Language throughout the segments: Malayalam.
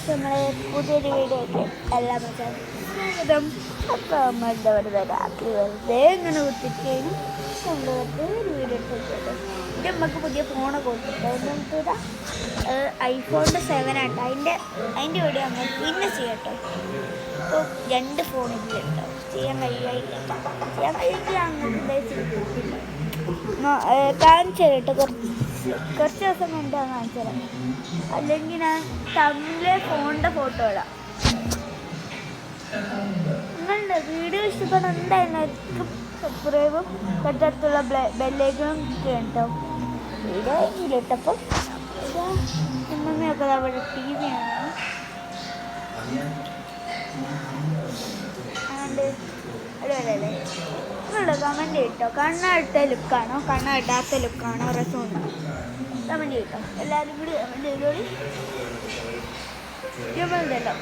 നമ്മളെ പുതിയൊരു വീഡിയോയ്ക്ക് എല്ലാം സ്വാഗതം. അപ്പോൾ നമ്മൾ എന്താ പറയുക, രാത്രി വെറുതെ ഇങ്ങനെ കുത്തിരിക്കുകയും നമ്മൾ വെറുതെ ഒരു വീഡിയോ എടുത്തിട്ട് എൻ്റെ അമ്മക്ക് പുതിയ ഫോണ് കൊടുത്തിട്ട് നമുക്കിതാ ഐഫോണിൻ്റെ 7 ആട്ടോ. അതിൻ്റെ വീഡിയോ നമ്മൾ പിന്നെ ചെയ്യട്ടോ. അപ്പോൾ 2 ഫോണിലുണ്ടോ ചെയ്യാൻ കഴിയില്ല അങ്ങനത്തെ ഉദ്ദേശിച്ചിട്ടില്ല. കാണിച്ചു തരട്ടെ, കുറച്ച് ദിവസം കൊണ്ടാണ് കാണിച്ചു തരാം. അല്ലെങ്കിൽ ഞാൻ തമ്മിലെ ഫോണിൻ്റെ ഫോട്ടോ ഇടാം. നിങ്ങളുടെ വീഡിയോ ഇഷ്ടപ്പെടുന്ന എന്തായാലും സബ്സ്ക്രൈബും തൊട്ടടുത്തുള്ള ബെല്ലൈക്കണും കേട്ടോ. വീഡിയോ ഇട്ടപ്പോൾ അമ്മമ്മയൊക്കെ അവിടെ ടി വി ആണ്. അതുകൊണ്ട് അല്ലേ നിങ്ങളുടെ കമൻറ്റ് കിട്ടോ, കണ്ണിട്ട ലുക്കാണോ കണ്ണിടാത്ത ലുക്കാണോ രസമുണ്ടോ കമൻറ്റ് കിട്ടോ. എല്ലാവരും കൂടി കമൻറ്റ് ചെയ്തോളി. ഇതുപോലല്ലോ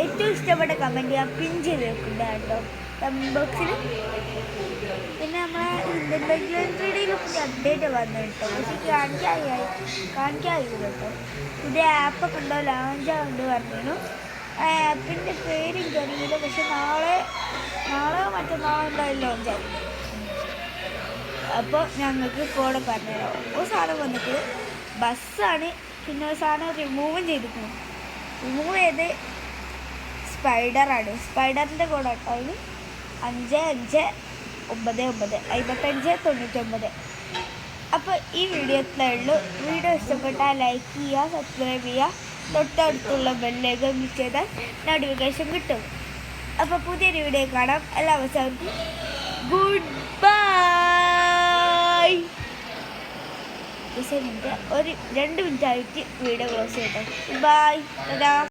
ഏറ്റവും ഇഷ്ടപ്പെട്ട കമൻറ്റ് ഞാൻ പിൻ ചെയ്ത് വെക്കുന്നുണ്ട് കേട്ടോ കമൻറ്റ് ബോക്സിൽ. പിന്നെ നമ്മളെ ഇന്ത്യൻ ബാങ്കിലും 3Dയിൽ പുതിയ അപ്ഡേറ്റ് വന്നു കേട്ടോ. പക്ഷേ കാണിക്കാതിരുന്നു കേട്ടോ. പുതിയ ആപ്പൊക്കെ ഉണ്ടോ ലോഞ്ചാകുണ്ട് പറഞ്ഞു. ആ ആപ്പിൻ്റെ പേര് എനിക്കറിയില്ല, പക്ഷെ നാളെ മറ്റന്നാളോ എന്തായാലും ലോഞ്ചാകും. അപ്പോൾ ഞങ്ങൾക്ക് ഇപ്പോൾ പറഞ്ഞുതരാം. ഒരു സാധനം വന്നിട്ട് ബസ്സാണ്. പിന്നെ ഒരു സാധനം റിമൂവും ചെയ്തിരിക്കുന്നു. റിമൂവ് ചെയ്ത് സ്പൈഡറാണ്. സ്പൈഡറിൻ്റെ കൂടെ കേട്ടോ. അതിന് 5599 5599. അപ്പോൾ ഈ വീഡിയോത്തിലുള്ളൂ. വീഡിയോ ഇഷ്ടപ്പെട്ടാൽ ലൈക്ക് ചെയ്യുക, സബ്സ്ക്രൈബ് ചെയ്യുക, തൊട്ടടുത്തുള്ള ബെല്ലൈക്കൺ ക്ലിക്ക് ചെയ്താൽ നോട്ടിഫിക്കേഷൻ കിട്ടും. അപ്പോൾ പുതിയൊരു വീഡിയോ കാണാം. എല്ലാവർക്കും ഗുഡ് ബൈ. ഒരു 2 മിനിറ്റ് ആയിട്ട് വീഡിയോ ക്ലോസ് ചെയ്യട്ടെ. ബൈ.